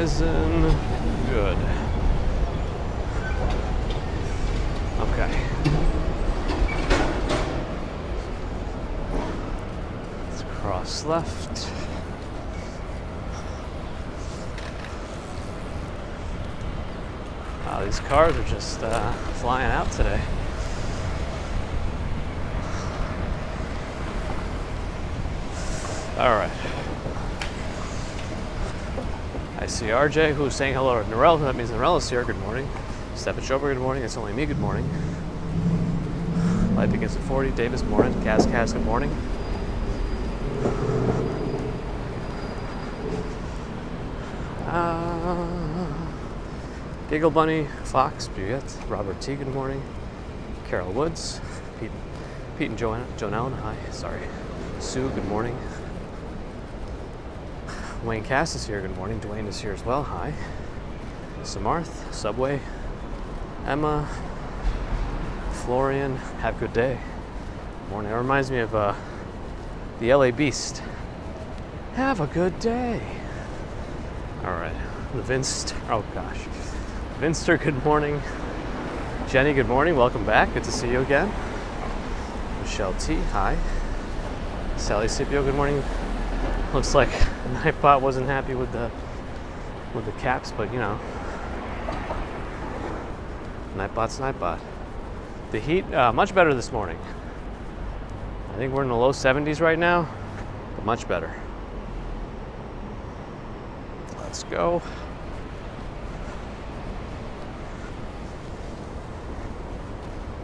Horizon. Good. Okay. Let's cross left. Wow, these cars are just flying out today. All right. I see RJ, who's saying hello to Norel. That means Norella's here. Good morning. Stefan Schober, good morning. It's only me. Good morning. Light begins at 40. Davis, morning. Kaz, good morning. Giggle Bunny, Fox, Buette, Robert T, good morning. Carol Woods, Pete and Joan Ellen, hi, sorry. Sue, good morning. Wayne Cass is here, good morning. Dwayne is here as well, hi. Samarth, Subway, Emma, Florian, have a good day. Morning, it reminds me of the LA Beast. Have a good day. All right, oh gosh. Vinster, good morning. Jenny, good morning. Welcome back. Good to see you again. Michelle T, hi. Sally Scipio, good morning. Looks like Nightbot wasn't happy with the caps, but you know, Nightbot's Nightbot. The heat, much better this morning. I think we're in the low 70s right now, but much better. Let's go.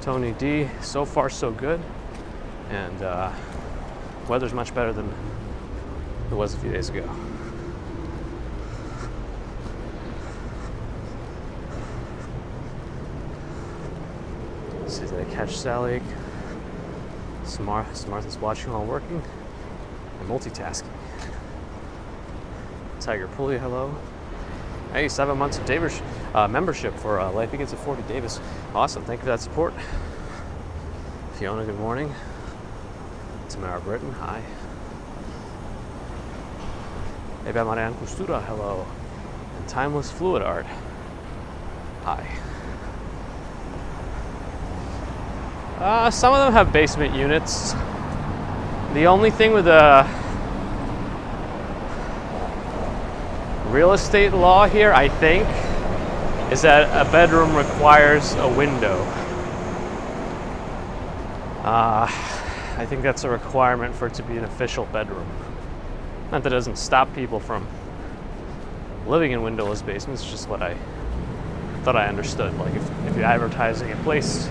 Tony D, so far so good, and weather's much better than it was a few days ago. Let's see, did I catch Sally? Samartha's watching while working and multitasking. Tiger Pulley, hello. Hey, 7 months of Davis membership for Life Begins at 40. Davis, awesome. Thank you for that support. Fiona, good morning. Tamara Britton, hi. Eva Marian Costura, hello. And Timeless Fluid Art, hi. Some of them have basement units. The only thing with the real estate law here, I think, is that a bedroom requires a window. I think that's a requirement for it to be an official bedroom. Not that it doesn't stop people from living in windowless basements, it's just what I thought I understood. Like if you're advertising a place,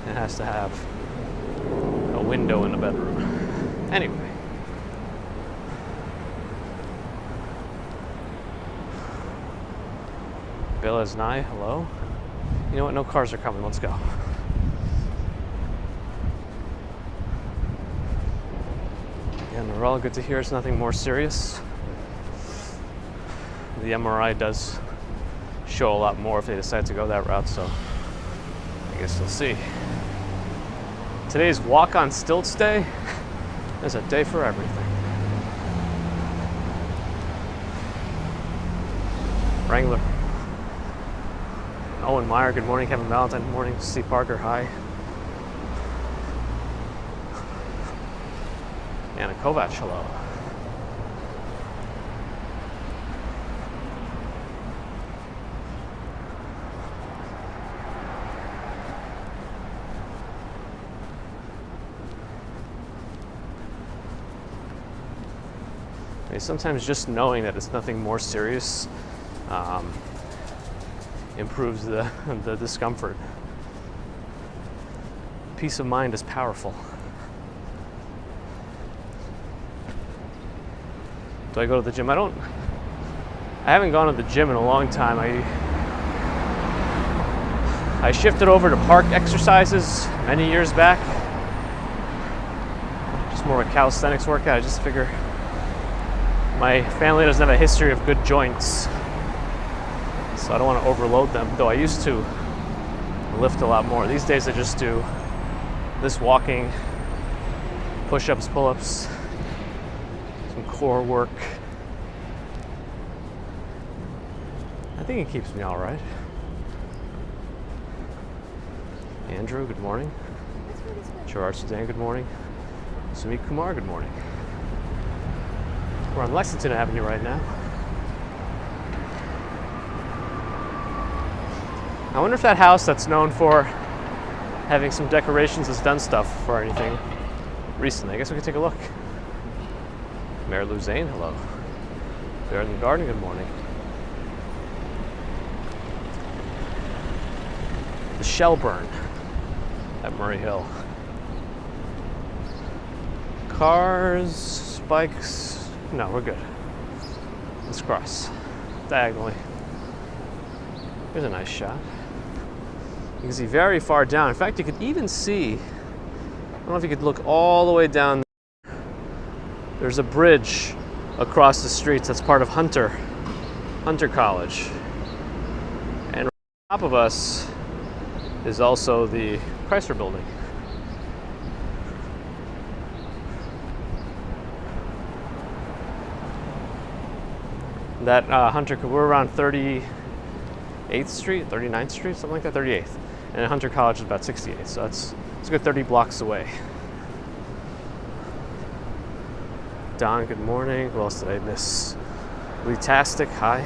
it has to have a window in the bedroom. Anyway. Bill is nigh, hello. You know what, no cars are coming, let's go. Again, we're all good to hear it's nothing more serious. The MRI does show a lot more if they decide to go that route, so I guess we'll see. Today's Walk on Stilts Day. There's a day for everything. Wrangler. Owen Meyer, good morning. Kevin Valentine, good morning. Steve Parker, hi. Anna Kovac, hello. I mean, sometimes just knowing that it's nothing more serious improves the discomfort. Peace of mind is powerful. Do I go to the gym? I haven't gone to the gym in a long time. I shifted over to park exercises many years back. Just more a calisthenics workout. I just figure my family doesn't have a history of good joints, so I don't want to overload them, though I used to lift a lot more. These days I just do this walking, push-ups, pull-ups, some core work, think he keeps me all right. Andrew, good morning. Gerard Sudan, good morning. Sumit Kumar, good morning. We're on Lexington Avenue right now. I wonder if that house that's known for having some decorations has done stuff or anything recently. I guess we could take a look. Mayor Lou Zane, hello. Bear in the Garden, good morning. The Shelburne at Murray Hill. Cars, bikes, no, we're good. Let's cross diagonally. Here's a nice shot. You can see very far down. In fact, you could even see, I don't know if you could look all the way down there. There's a bridge across the streets that's part of Hunter College. And right on top of us is also the Chrysler Building. That we're around 38th Street, 39th Street, something like that, 38th. And Hunter College is about 68th, so it's a good 30 blocks away. Don, good morning. Who else did I miss? Lee Tastic, hi.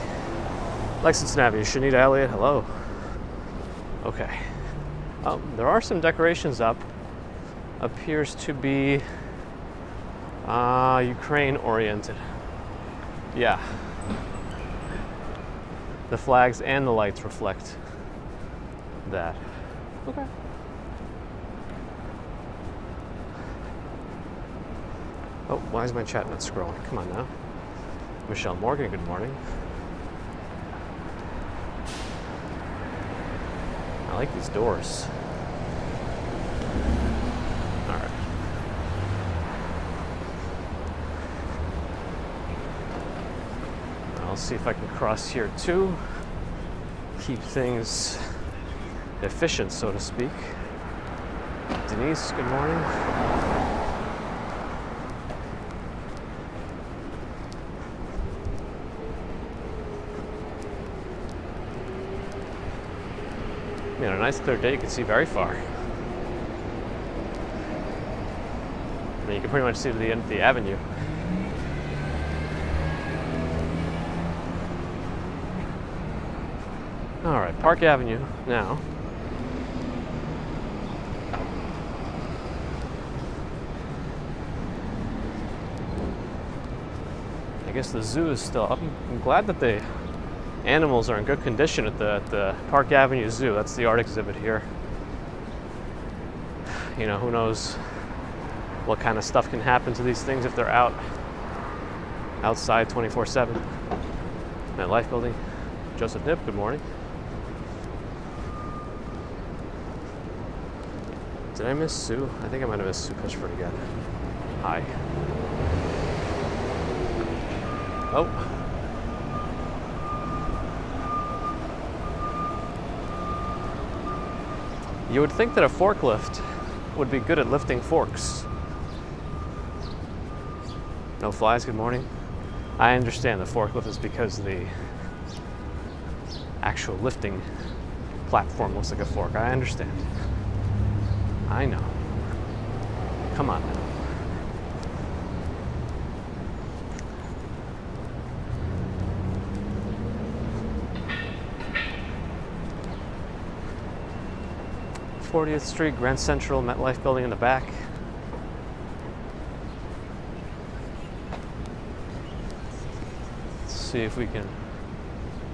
Lexington Avenue, Shanita Elliott, hello. Okay. There are some decorations up. Appears to be Ukraine oriented. Yeah. The flags and the lights reflect that. Okay. Oh, why is my chat not scrolling? Come on now. Michelle Morgan, good morning. I like these doors. All right. I'll see if I can cross here too. Keep things efficient, so to speak. Denise, good morning. On a nice clear day, you can see very far. I mean, you can pretty much see to the end of the avenue. All right, Park Avenue now. I guess the zoo is still up. I'm glad that the animals are in good condition at the Park Avenue Zoo. That's the art exhibit here. You know, who knows what kind of stuff can happen to these things if they're outside 24/7. At Life Building. Joseph Nip, good morning. Did I miss Sue? I think I might have missed Sue Pitchford again. Hi. Oh. You would think that a forklift would be good at lifting forks. No flies, good morning. I understand the forklift is because the actual lifting platform looks like a fork. I understand. I know. Come on now. th Street, Grand Central, MetLife Building in the back. Let's see if we can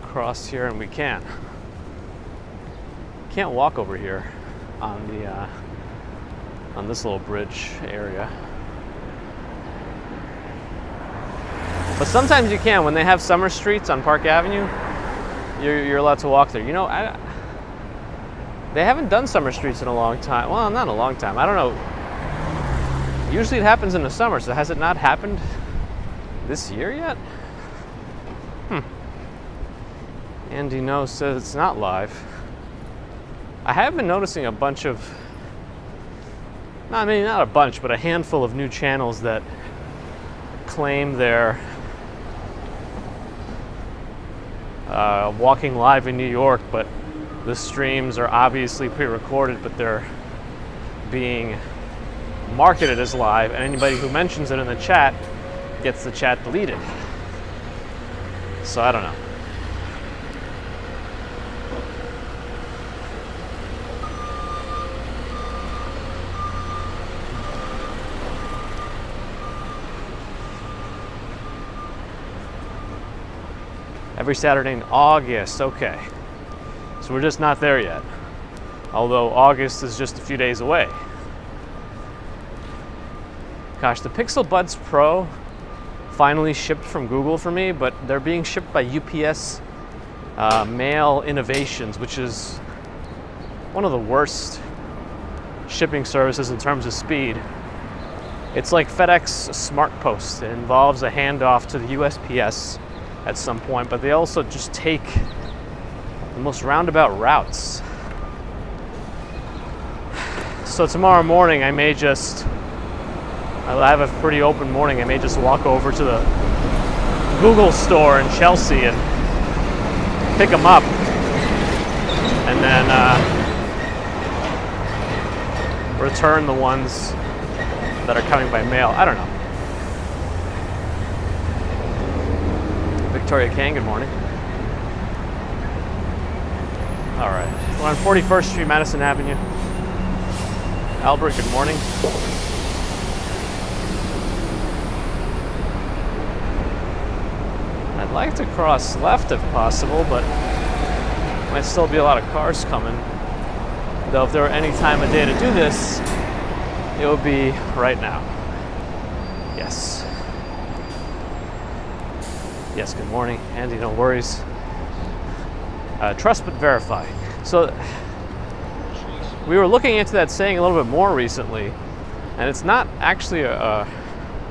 cross here, and we can. Can't walk over here on the on this little bridge area, but sometimes you can. When they have summer streets on Park Avenue, you're allowed to walk there. You know, they haven't done summer streets in a long time. Well, not a long time. I don't know. Usually it happens in the summer, so has it not happened this year yet? Andy No says it's not live. I have been noticing a bunch of, not a bunch, but a handful of new channels that claim they're walking live in New York, but the streams are obviously pre-recorded, but they're being marketed as live, and anybody who mentions it in the chat gets the chat deleted. So I don't know. Every Saturday in August, okay. So we're just not there yet. Although August is just a few days away. Gosh, the Pixel Buds Pro finally shipped from Google for me, but they're being shipped by UPS Mail Innovations, which is one of the worst shipping services in terms of speed. It's like FedEx Smart Post. It involves a handoff to the USPS at some point, but they also just take the most roundabout routes. So tomorrow morning I have a pretty open morning. I may just walk over to the Google store in Chelsea and pick them up, and then return the ones that are coming by mail. I don't know. Victoria Kane, good morning. All right, we're on 41st Street, Madison Avenue. Albert, good morning. I'd like to cross left if possible, but might still be a lot of cars coming. Though if there were any time of day to do this, it would be right now. Yes. Yes, good morning, Andy, no worries. Trust but verify. So we were looking into that saying a little bit more recently, and it's not actually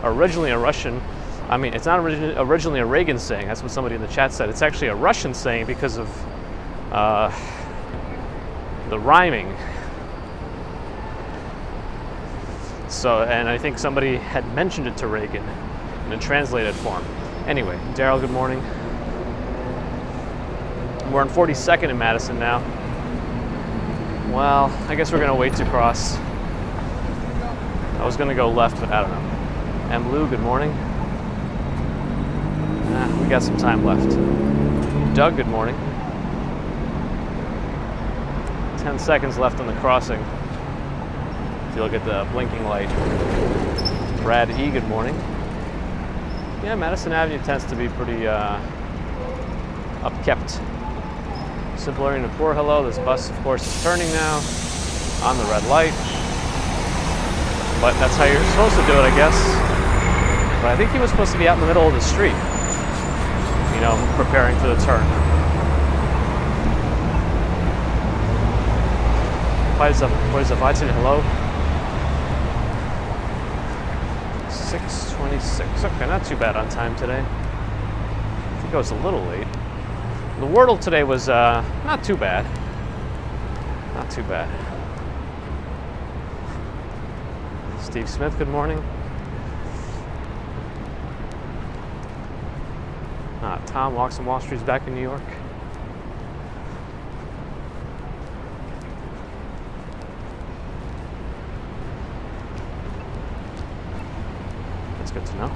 originally a Russian, it's not originally a Reagan saying. That's what somebody in the chat said. It's actually a Russian saying because of the rhyming. So, and I think somebody had mentioned it to Reagan in a translated form. Anyway, Daryl, good morning. We're on 42nd in Madison now. Well, I guess we're gonna wait to cross. I was gonna go left, but I don't know. M. Lou, good morning. We got some time left. Doug, good morning. 10 seconds left on the crossing. If you look at the blinking light. Brad E, good morning. Yeah, Madison Avenue tends to be pretty upkept. Simple learning to poor hello. This bus, of course, is turning now on the red light. But that's how you're supposed to do it, I guess. But I think he was supposed to be out in the middle of the street, you know, preparing for the turn. What is up, Watson? Hello. 6:26. Okay, not too bad on time today. I think I was a little late. The Wordle today was not too bad. Not too bad. Steve Smith, good morning. Tom walks on Wall Street's back in New York. That's good to know.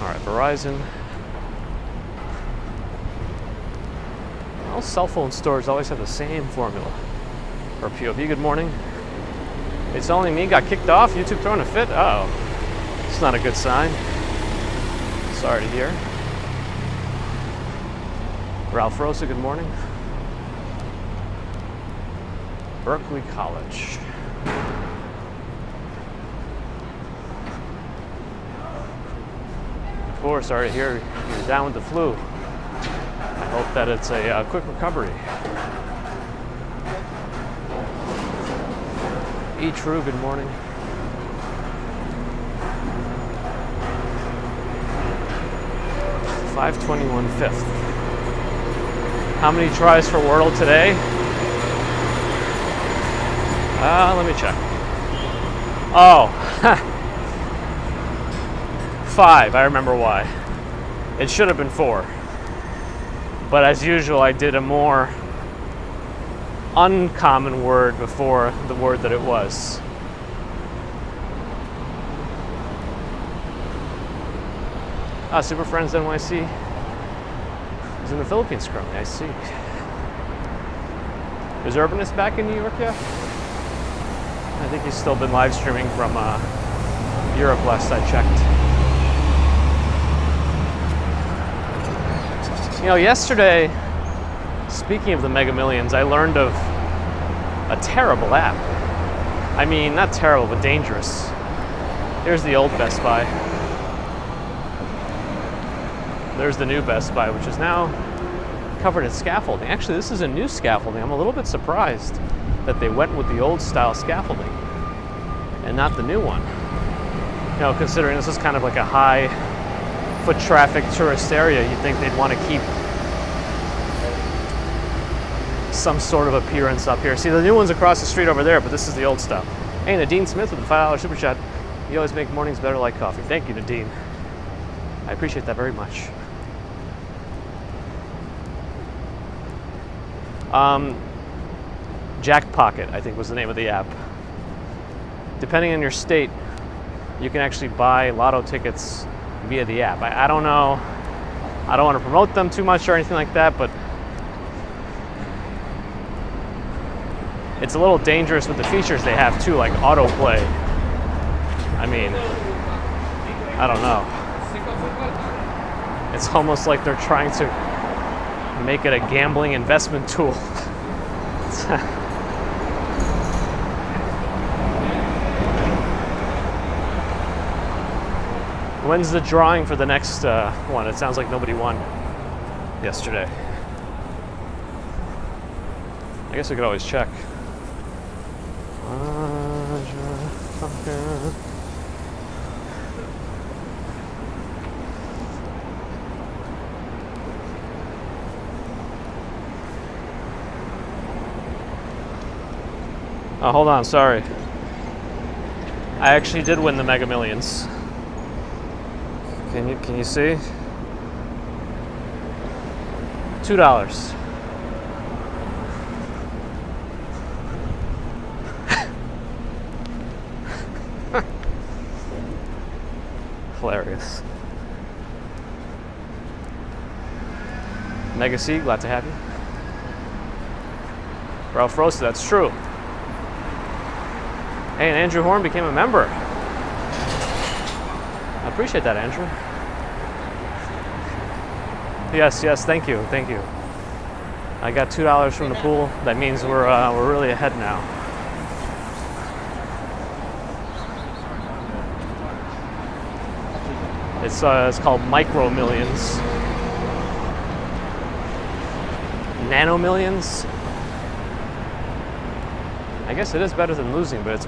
All right, Verizon. All cell phone stores always have the same formula. For POV, good morning. It's only me, got kicked off? YouTube throwing a fit? Oh, it's not a good sign. Sorry to hear. Ralph Rosa, good morning. Berkeley College. Poor, sorry to hear you're down with the flu. I hope that it's a quick recovery. E. True, good morning. $5.21 fifth. How many tries for Wordle today? Let me check. Oh, 5. I remember why. It should have been 4. But as usual, I did a more uncommon word before the word that it was. Super Friends NYC is in the Philippines currently, I see. Is Urbanist back in New York yet? I think he's still been live streaming from Europe last I checked. You know, yesterday, speaking of the Mega Millions, I learned of a terrible app. I mean, not terrible, but dangerous. Here's the old Best Buy. There's the new Best Buy, which is now covered in scaffolding. Actually, this is a new scaffolding. I'm a little bit surprised that they went with the old style scaffolding and not the new one. You know, considering this is kind of like a high foot traffic tourist area, you'd think they'd want to keep some sort of appearance up here. See, the new one's across the street over there, but this is the old style. Hey, Nadine Smith with the $5 super chat. You always make mornings better like coffee. Thank you, Nadine. I appreciate that very much. Jackpocket, I think was the name of the app. Depending on your state, you can actually buy lotto tickets via the app. I don't know, I don't want to promote them too much or anything like that, but it's a little dangerous with the features they have too, like autoplay. I mean, I don't know. It's almost like they're trying to make it a gambling investment tool. When's the drawing for the next one? It sounds like nobody won yesterday. I guess we could always check. Oh, hold on, sorry. I actually did win the Mega Millions. Can you see? $2. Hilarious. Mega C, glad to have you. Ralph Roasted, that's true. Hey, and Andrew Horn became a member. I appreciate that, Andrew. Yes, thank you. I got $2 from the pool. That means we're really ahead now. It's called Micro Millions. Nano Millions. I guess it is better than losing, but it's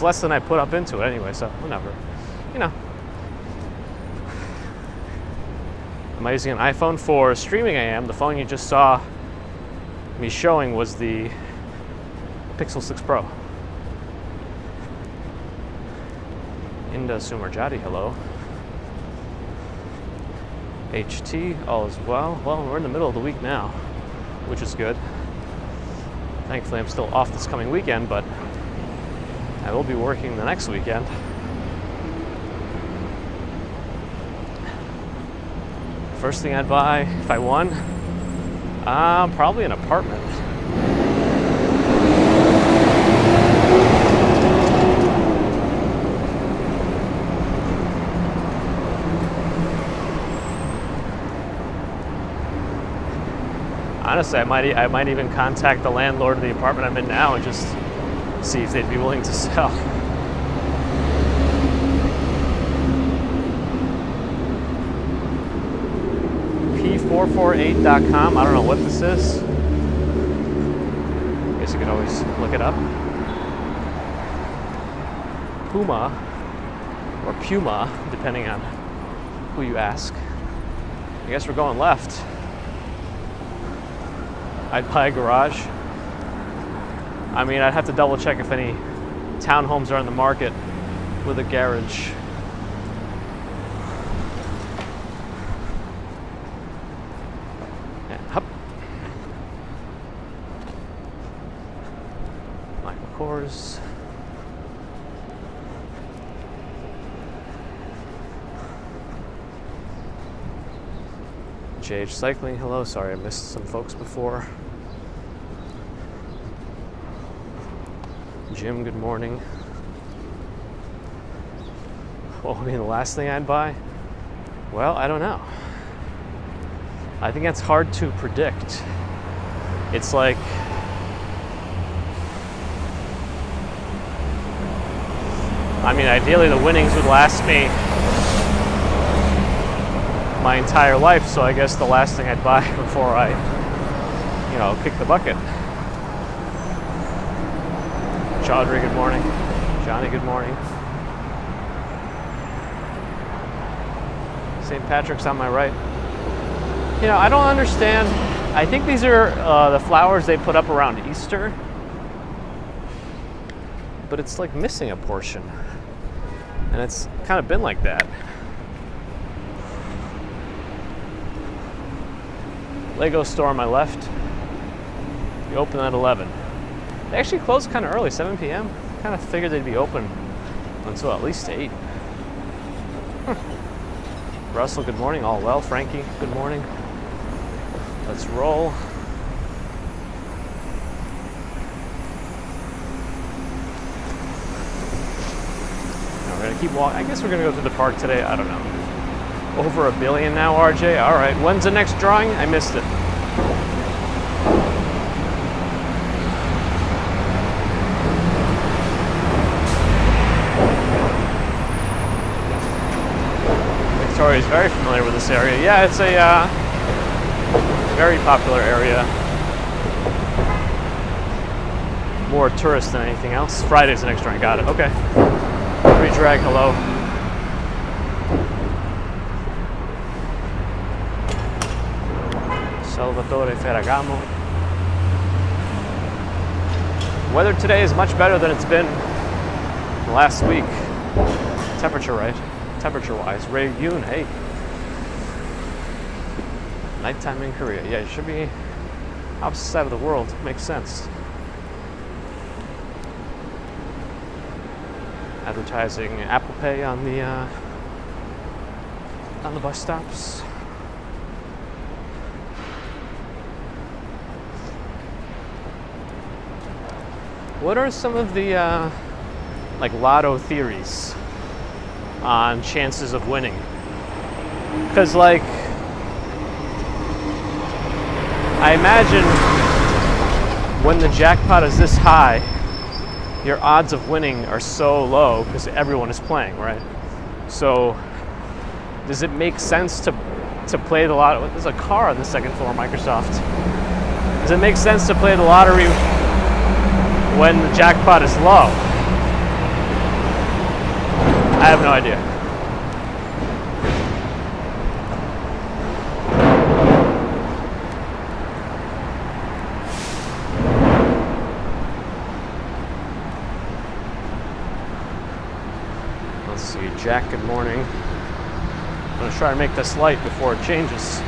less than I put up into it anyway, so whatever. You know. Am I using an iPhone? For streaming I am. The phone you just saw me showing was the Pixel 6 Pro. Inda Sumarjati, hello. HT, all is well. Well, we're in the middle of the week now, which is good. Thankfully, I'm still off this coming weekend, but I will be working the next weekend. First thing I'd buy if I won, probably an apartment. Honestly, I might even contact the landlord of the apartment I'm in now and just see if they'd be willing to sell. P448.com. I don't know what this is. I guess you could always look it up. Puma, or Puma, depending on who you ask. I guess we're going left. I'd buy a garage. I mean, I'd have to double check if any townhomes are on the market with a garage. cars. JH Cycling, hello. Sorry I missed some folks before. Jim, good morning. What would be the last thing I'd buy? Well, I don't know. I think that's hard to predict. It's like, I mean, ideally the winnings would last me my entire life, so I guess the last thing I'd buy before I, kick the bucket. Chaudhry, good morning. Johnny, good morning. St. Patrick's on my right. I don't understand. I think these are the flowers they put up around Easter, but it's like missing a portion, and it's kind of been like that. Lego store on my left. You open at 11. They actually close kind of early, 7 p.m. Kind of figured they'd be open until at least 8. Russell, good morning. All well. Frankie, good morning. Let's roll. Now we're going to keep walking. I guess we're going to go through the park today. I don't know. Over 1 billion now, RJ. All right. When's the next drawing? I missed it. Victoria's very familiar with this area. Yeah, it's a very popular area. More tourist than anything else. Friday's the next drawing. Got it. Okay. Redrag, hello. Salvatore Ferragamo. Weather today is much better than it's been last week. Temperature-wise. Ray Yoon, hey. Nighttime in Korea. Yeah, it should be opposite side of the world. Makes sense. Advertising Apple Pay on the bus stops. What are some of the lotto theories on chances of winning? Because I imagine when the jackpot is this high, your odds of winning are so low because everyone is playing, right? So does it make sense to play the lottery? There's a car on the second floor of Microsoft. Does it make sense to play the lottery when the jackpot is low? I have no idea. Let's see, Jack, good morning. I'm going to try to make this light before it changes.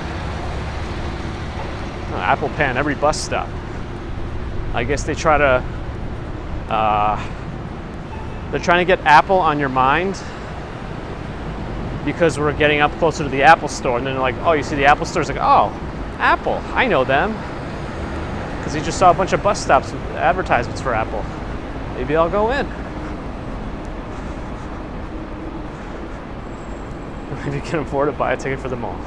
Apple Pan, every bus stop. I guess they try to they're trying to get Apple on your mind because we're getting up closer to the Apple store, and then they're like, oh, you see the Apple store? It's like, oh, Apple, I know them, because you just saw a bunch of bus stops with advertisements for Apple. Maybe I'll go in. Maybe you can afford to buy a ticket for the mall.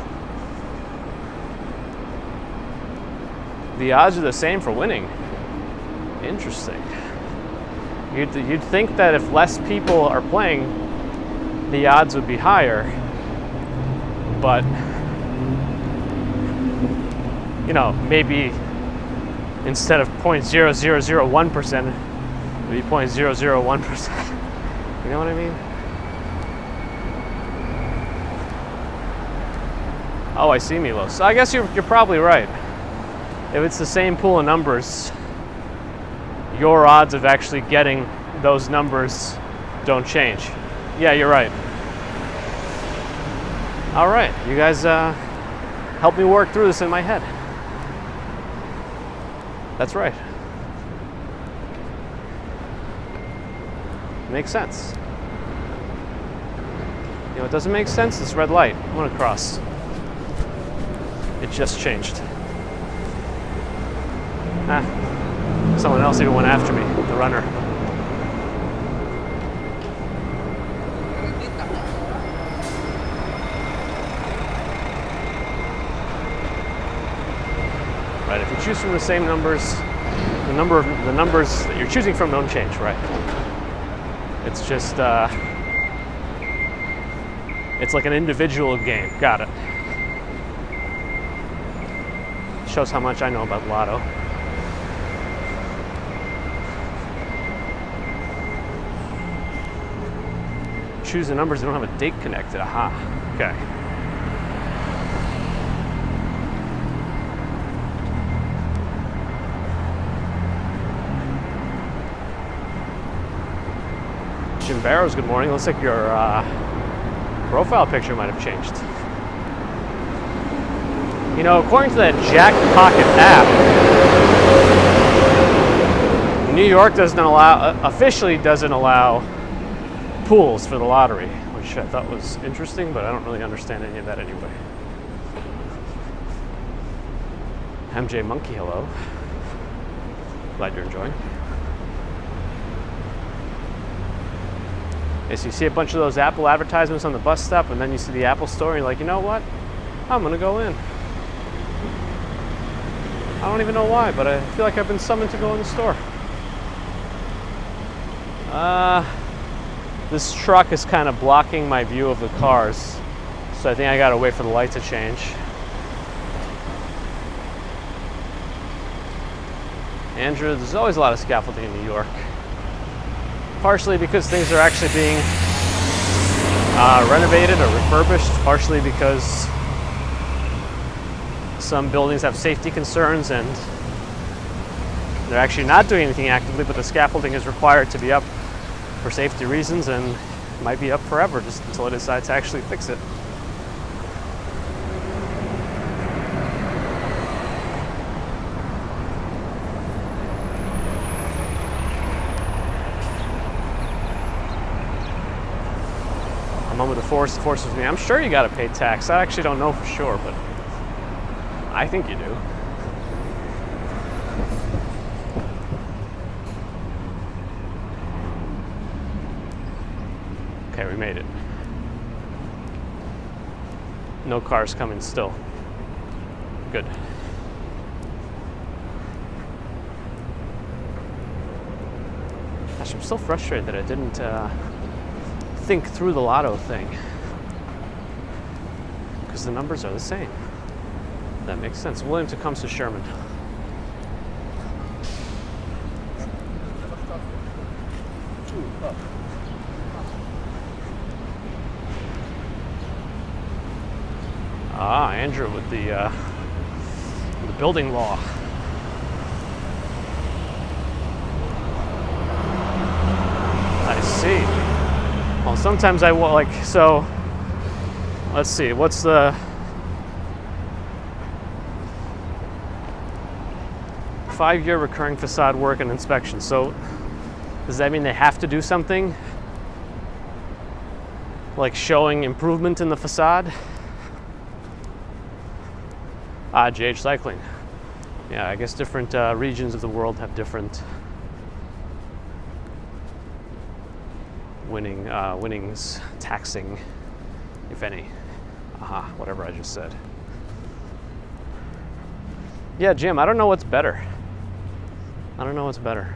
The odds are the same for winning. Interesting. You'd think that if less people are playing, the odds would be higher. But, maybe instead of 0.0001%, it'd be 0.001%. You know what I mean? Oh, I see, Milos. So I guess you're probably right. If it's the same pool of numbers, your odds of actually getting those numbers don't change. Yeah, you're right. All right, you guys help me work through this in my head. That's right. makes sense. You know what doesn't make sense? This red light. I'm gonna cross. It just changed. Someone else even went after me, the runner. Right, if you choose from the same numbers, the numbers that you're choosing from don't change, right? It's just, it's like an individual game. Got it. Shows how much I know about Lotto. Choose the numbers that don't have a date connected. Aha. Okay. Jim Barrows, good morning. Looks like your profile picture might have changed. You know, according to that Jack Pocket app, New York officially doesn't allow pools for the lottery, which I thought was interesting, but I don't really understand any of that anyway. MJ Monkey, hello. Glad you're enjoying. Okay, so you see a bunch of those Apple advertisements on the bus stop, and then you see the Apple store, and you're like, you know what? I'm gonna go in. I don't even know why, but I feel like I've been summoned to go in the store. This truck is kind of blocking my view of the cars, so I think I gotta wait for the light to change. Andrew, there's always a lot of scaffolding in New York. Partially because things are actually being renovated or refurbished, partially because some buildings have safety concerns and they're actually not doing anything actively, but the scaffolding is required to be up for safety reasons and it might be up forever just until they decide to actually fix it. I'm on with the force with me. I'm sure you gotta pay tax. I actually don't know for sure, but I think you do. Okay, we made it. No cars coming still. Good. Gosh, I'm so frustrated that I didn't think through the lotto thing. Because the numbers are the same. That makes sense. William Tecumseh Sherman. Ah, Andrew with the building law. I see. Well, sometimes I like, so let's see, what's the five-year recurring facade work and inspection? So does that mean they have to do something like showing improvement in the facade? GH Cycling. Yeah, I guess different regions of the world have different winnings, taxing, if any. Aha, whatever I just said. Yeah, Jim, I don't know what's better. I don't know what's better.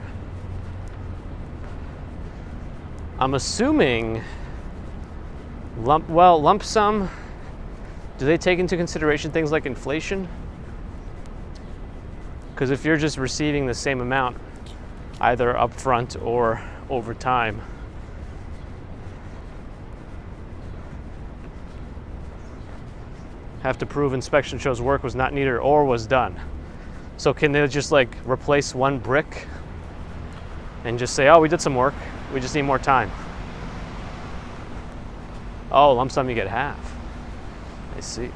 I'm assuming lump sum. Do they take into consideration things like inflation? Because if you're just receiving the same amount, either upfront or over time, have to prove inspection shows work was not needed or was done. So can they just like replace one brick and just say, oh, we did some work, we just need more time? Oh, lump sum you get half. I see.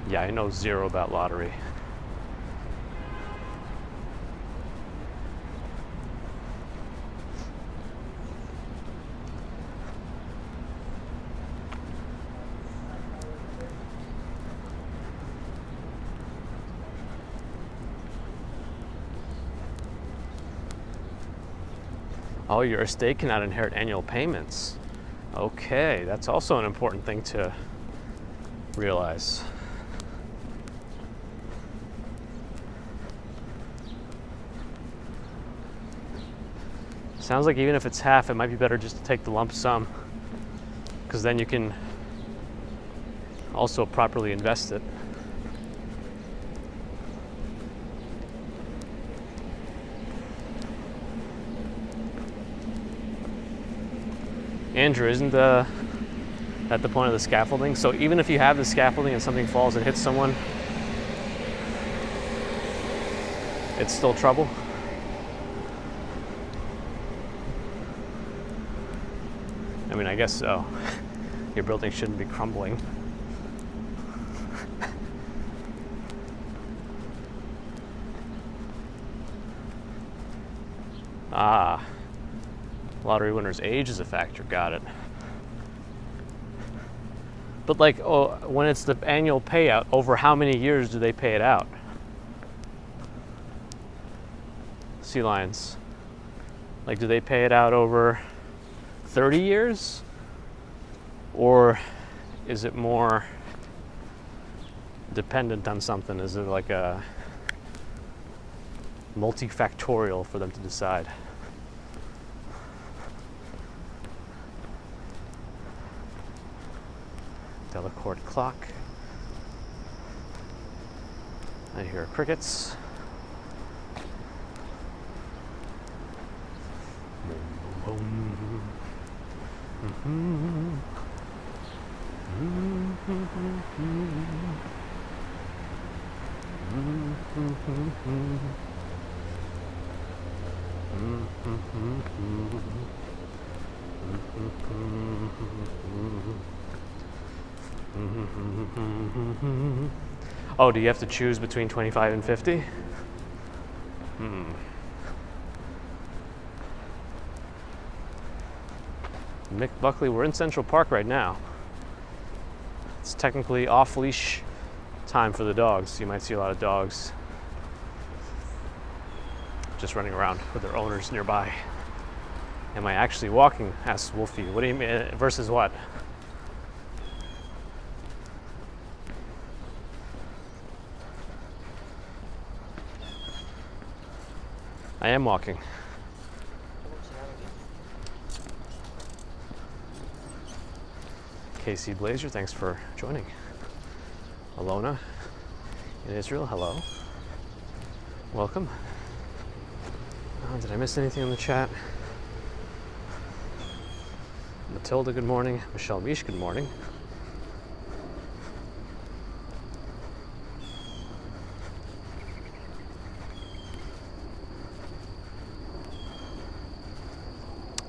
Yeah, I know zero about lottery. Oh, your estate cannot inherit annual payments. Okay, that's also an important thing to realize. Sounds like even if it's half, it might be better just to take the lump sum, because then you can also properly invest it. Andrew, isn't at the point of the scaffolding? So even if you have the scaffolding and something falls and hits someone, it's still trouble? I mean, I guess so. Your building shouldn't be crumbling. Ah. Lottery winner's age is a factor, got it. But like, when it's the annual payout, over how many years do they pay it out? Sea lions. Like, do they pay it out over 30 years? Or is it more dependent on something? Is it like a multifactorial for them to decide? Delacorte clock. I hear crickets. Oh, do you have to choose between 25 and 50? Mick Buckley, we're in Central Park right now. It's technically off-leash time for the dogs. You might see a lot of dogs just running around with their owners nearby. Am I actually walking? Asks Wolfie. What do you mean? Versus what? I am walking. KC Blazer, thanks for joining. Alona in Israel, hello. Welcome. Did I miss anything in the chat? Matilda, good morning. Michelle Mish, good morning.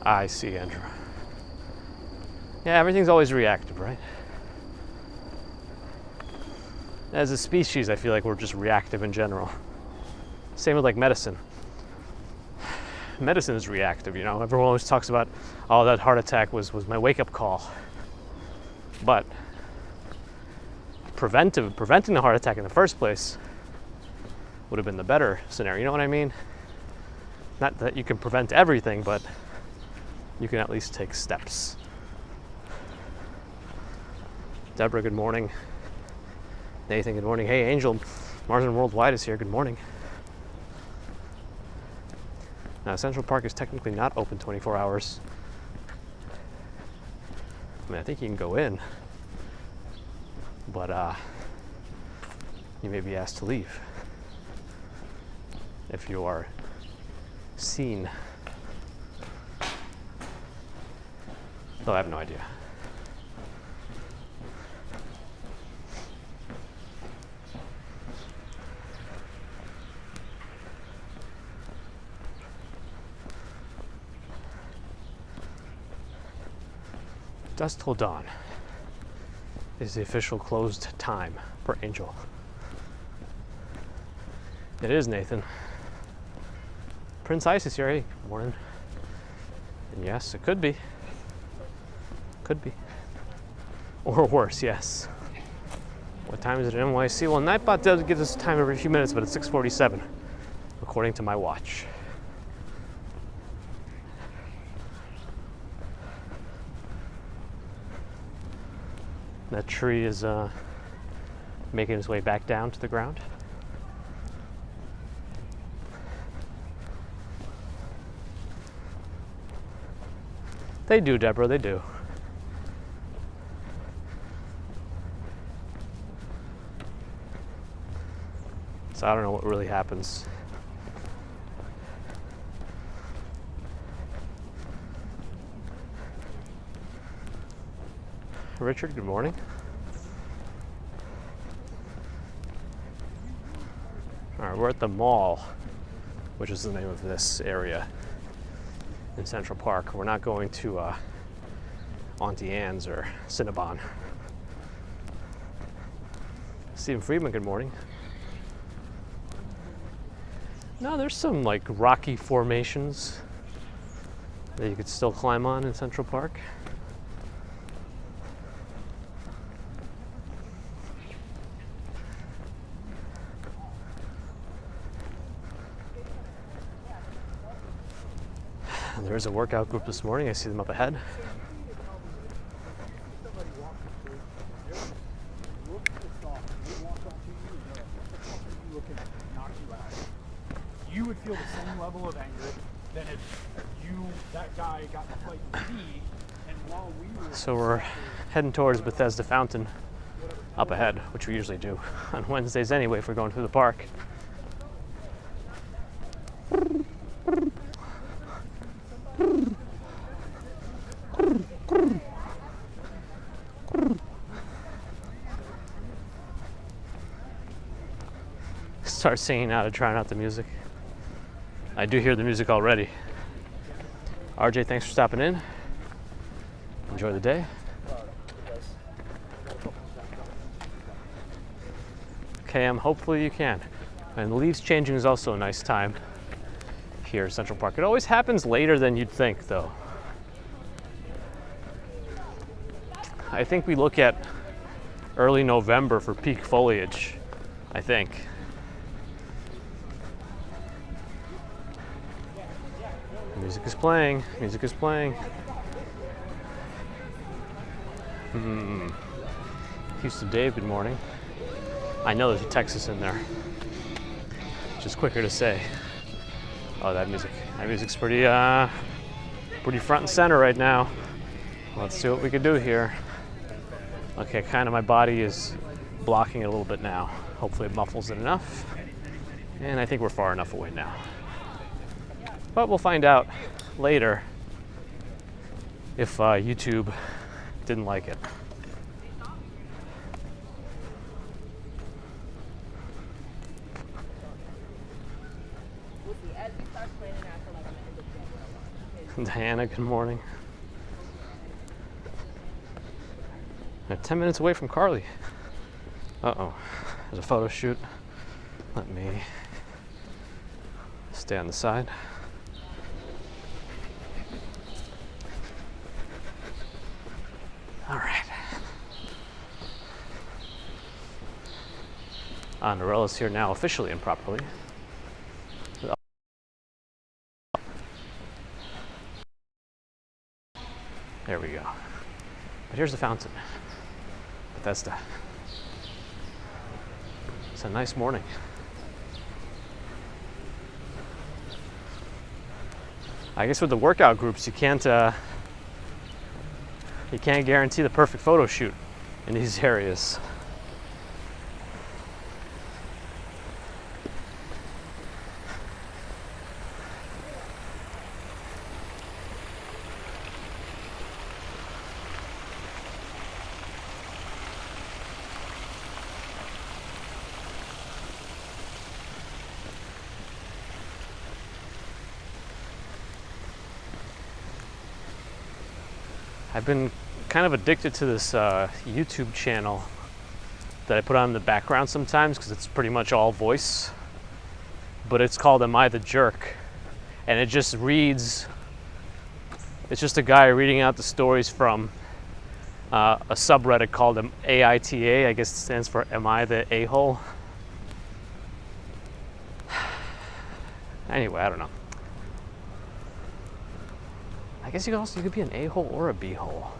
I see, Andrew. Yeah, everything's always reactive, right? As a species, I feel like we're just reactive in general. Same with like medicine. Medicine is reactive, you know. Everyone always talks about, oh, that heart attack was my wake-up call. But preventing the heart attack in the first place would have been the better scenario. You know what I mean? Not that you can prevent everything, but you can at least take steps. Deborah, good morning. Nathan, good morning. Hey, Angel, Marsden Worldwide is here. Good morning. Now, Central Park is technically not open 24 hours. I mean, I think you can go in, but you may be asked to leave if you are seen. Though I have no idea. Dusk till dawn. is the official closed time for Angel. It is, Nathan. Prince Isis here. Hey, good morning. And yes, it could be. Could be. Or worse, yes. What time is it in NYC? Well, Nightbot does give us time every few minutes, but it's 6:47, according to my watch. That tree is making its way back down to the ground. They do, Deborah, they do. So I don't know what really happens. Richard, good morning. All right, we're at the mall, which is the name of this area in Central Park. We're not going to Auntie Anne's or Cinnabon. Stephen Friedman, good morning. No, there's some like rocky formations that you could still climb on in Central Park. And there is a workout group this morning. I see them up ahead. You would feel the same level of anger than if that guy got in a fight with me, and while we were... So we're heading towards Bethesda Fountain up ahead, which we usually do on Wednesdays anyway if we're going through the park. Start singing out to drown out the music. I do hear the music already. RJ, thanks for stopping in. Enjoy the day. Cam, hopefully you can. And the leaves changing is also a nice time here in Central Park. It always happens later than you'd think, though. I think we look at early November for peak foliage, I think. Music is playing. Music is playing. Houston Dave, good morning. I know there's a Texas in there. Just quicker to say. Oh, that music's pretty front and center right now. Let's see what we can do here. Okay, kind of my body is blocking it a little bit now. Hopefully it muffles it enough. And I think we're far enough away now. But we'll find out later if YouTube didn't like it. Diana, good morning. I'm 10 minutes away from Carly. Uh-oh, there's a photo shoot. Let me stay on the side. All right. Norella's here now officially and properly. There we go. But here's the fountain. Bethesda. It's a nice morning. I guess with the workout groups, you can't guarantee the perfect photo shoot in these areas. I've been kind of addicted to this YouTube channel that I put on in the background sometimes because it's pretty much all voice. But it's called Am I the Jerk? And it just reads, it's just a guy reading out the stories from a subreddit called AITA. I guess it stands for Am I the A-hole? Anyway, I don't know. I guess you could be an A-hole or a B-hole.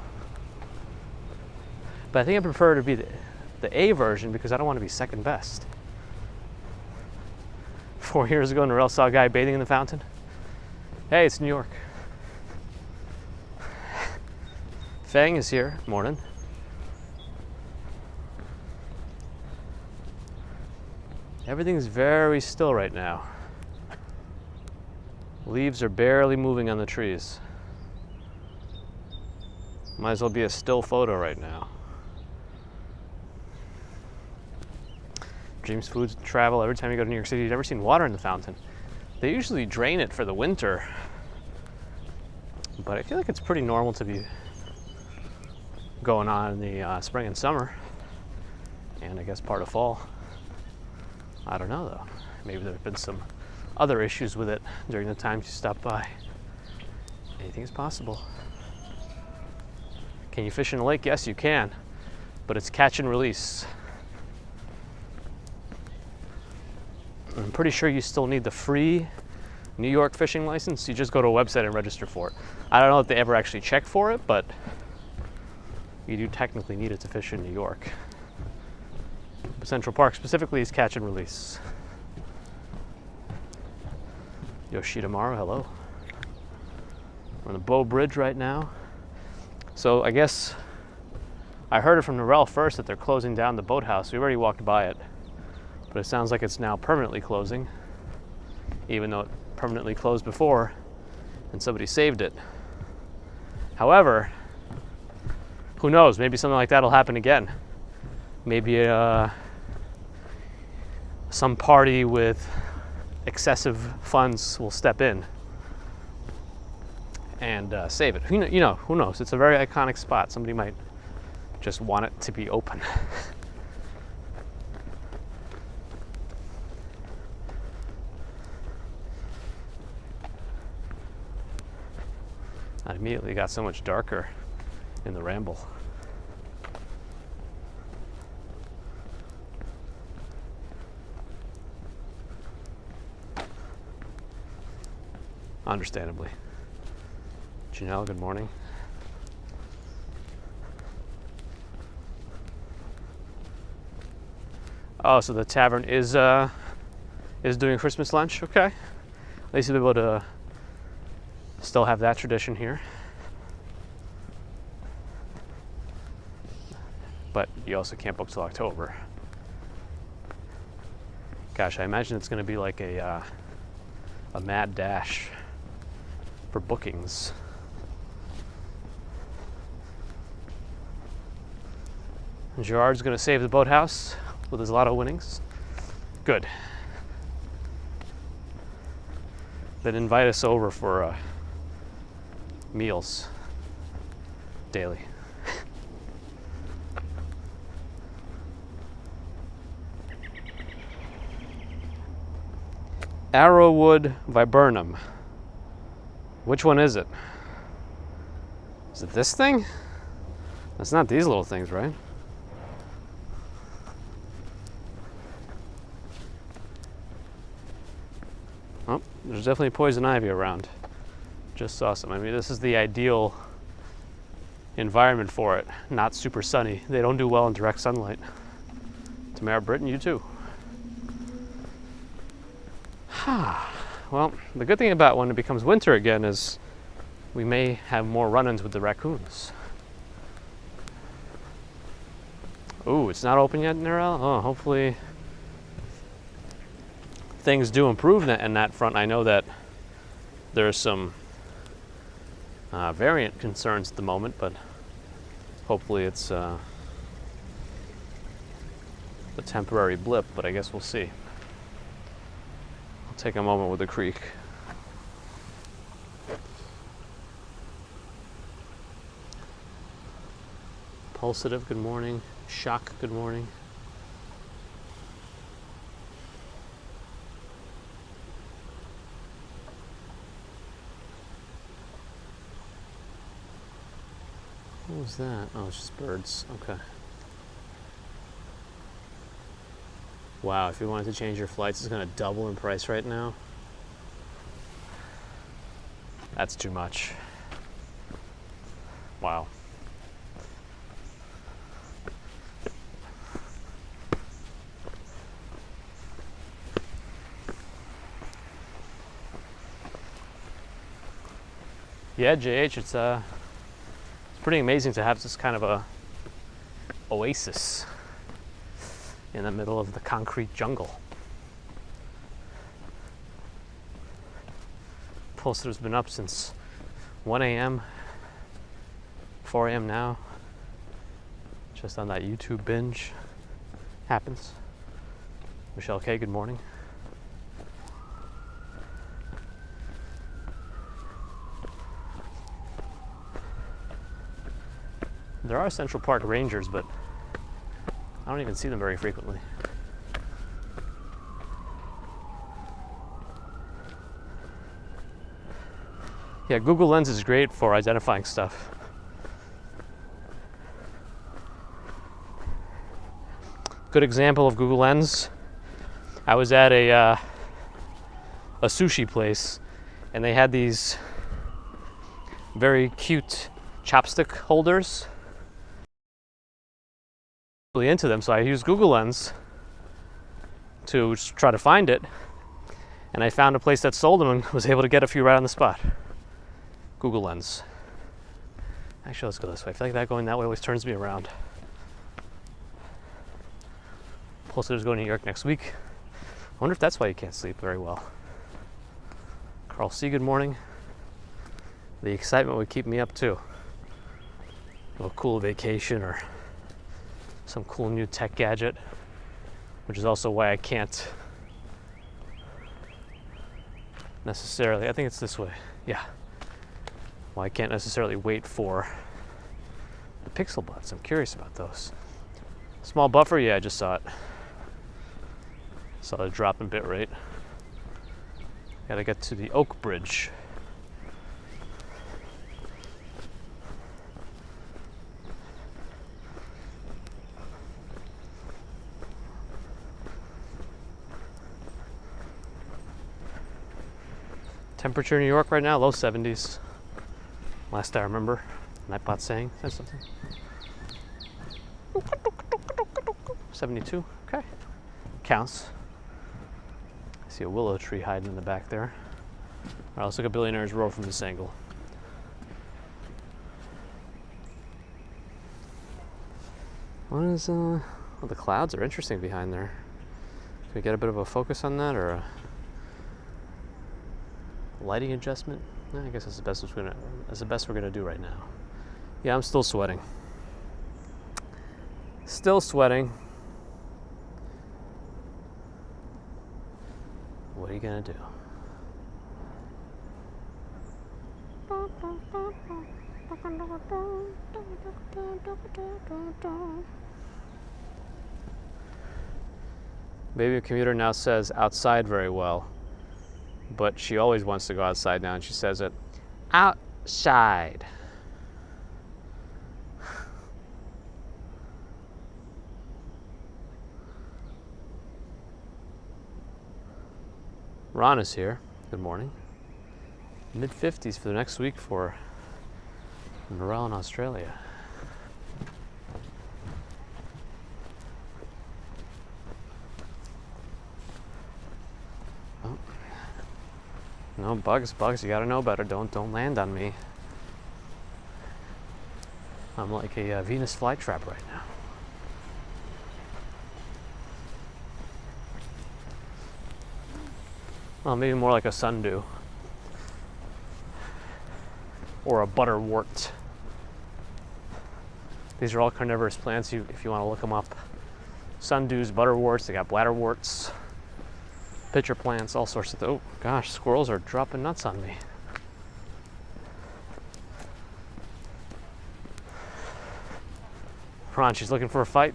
But I think I prefer to be the A version because I don't want to be second best. 4 years ago, Norel saw a guy bathing in the fountain. Hey, it's New York. Fang is here. Morning. Everything's very still right now. Leaves are barely moving on the trees. Might as well be a still photo right now. Dreams, foods, travel. Every time you go to New York City, you've never seen water in the fountain. They usually drain it for the winter. But I feel like it's pretty normal to be going on in the spring and summer. And I guess part of fall. I don't know though. Maybe there have been some other issues with it during the times you stop by. Anything is possible. Can you fish in a lake? Yes, you can. But it's catch and release. I'm pretty sure you still need the free New York fishing license. You just go to a website and register for it. I don't know if they ever actually check for it, but you do technically need it to fish in New York. Central Park specifically is catch and release. Yoshida Maru, hello. We're on the Bow Bridge right now. So I guess I heard it from Norel first that they're closing down the boathouse. We already walked by it, but it sounds like it's now permanently closing, even though it permanently closed before and somebody saved it. However, who knows? Maybe something like that will happen again. Maybe some party with excessive funds will step in and save it. Who knows? It's a very iconic spot. Somebody might just want it to be open. I immediately got so much darker in the ramble. Understandably. Janelle, good morning. Oh, so the tavern is doing Christmas lunch. Okay, at least you'll be able to still have that tradition here. But you also can't book till October. Gosh, I imagine it's going to be like a mad dash for bookings. Gerard's going to save the boathouse with his lotto winnings. Good. Then invite us over for meals daily. Arrowwood viburnum. Which one is it? Is it this thing? It's not these little things, right? Oh, there's definitely poison ivy around. Just saw some. I mean, this is the ideal environment for it. Not super sunny. They don't do well in direct sunlight. Tamara Britton, you too. Well, the good thing about when it becomes winter again is we may have more run-ins with the raccoons. Ooh, it's not open yet, Narelle? Oh, hopefully things do improve in that front. I know that there's some variant concerns at the moment, but hopefully it's a temporary blip, but I guess we'll see. Take a moment with the creek. Impulsive, good morning. Shock, good morning. What was that? Oh, it's just birds. Okay. Wow, if you wanted to change your flights, it's going to double in price right now. That's too much. Wow. Yeah, JH, it's pretty amazing to have this kind of a oasis in the middle of the concrete jungle. Pulsar's been up since 1 a.m., 4 a.m. now, just on that YouTube binge. Happens. Michelle K, good morning. There are Central Park rangers, but I don't even see them very frequently. Yeah, Google Lens is great for identifying stuff. Good example of Google Lens. I was at a sushi place, and they had these very cute chopstick holders. Really into them, so I used Google Lens to try to find it, and I found a place that sold them and was able to get a few right on the spot. Google Lens. Actually, let's go this way. I feel like that going that way always turns me around. Pulsar's going to New York next week. I wonder if that's why you can't sleep very well. Carl C, good morning. The excitement would keep me up too. A cool vacation or some cool new tech gadget, which is also why I can't necessarily, I think it's this way, yeah. Why I can't necessarily wait for the Pixel Buds. I'm curious about those. Small buffer, yeah, I just saw it. Saw the drop in bitrate. Gotta get to the Oak Bridge. Temperature in New York right now, low 70s. Last I remember, Nightbot saying, said something. 72, okay. Counts. I see a willow tree hiding in the back there. All right, let's look at Billionaire's Row from this angle. What is, well, the clouds are interesting behind there. Can we get a bit of a focus on that, or a lighting adjustment? I guess that's the best we're gonna do right now. Yeah, I'm still sweating. Still sweating. What are you gonna do? Baby Commuter now says outside very well, but she always wants to go outside now, and she says it outside. Ron is here. Good morning. Mid-50s for the next week for Morel in Australia. Oh. No, bugs, you gotta know better. Don't land on me. I'm like a Venus flytrap right now. Well, maybe more like a sundew. Or a butterwort. These are all carnivorous plants if you want to look them up. Sundews, butterworts, they got bladderworts, pitcher plants, all sorts of oh gosh, squirrels are dropping nuts on me. Come on, she's looking for a fight.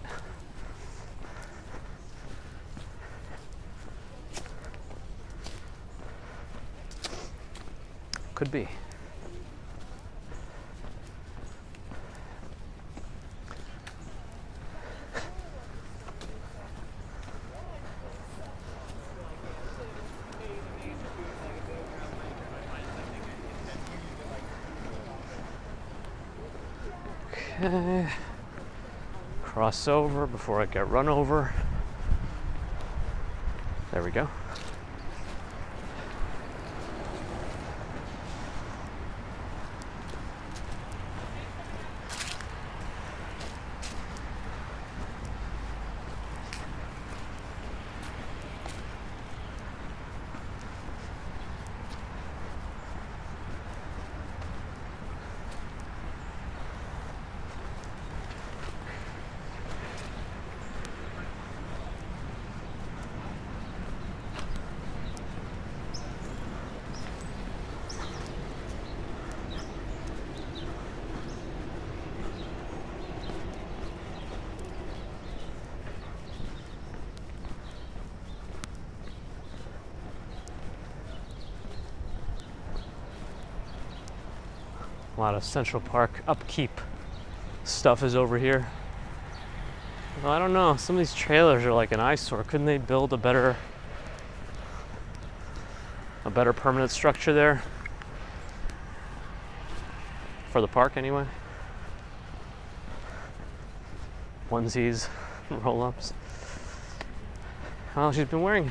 Could be. Okay. Cross over before I get run over. There we go. A lot of Central Park upkeep stuff is over here. Well, I don't know, some of these trailers are like an eyesore. Couldn't they build a better permanent structure there? For the park anyway. Onesies, roll-ups. Well, she's been wearing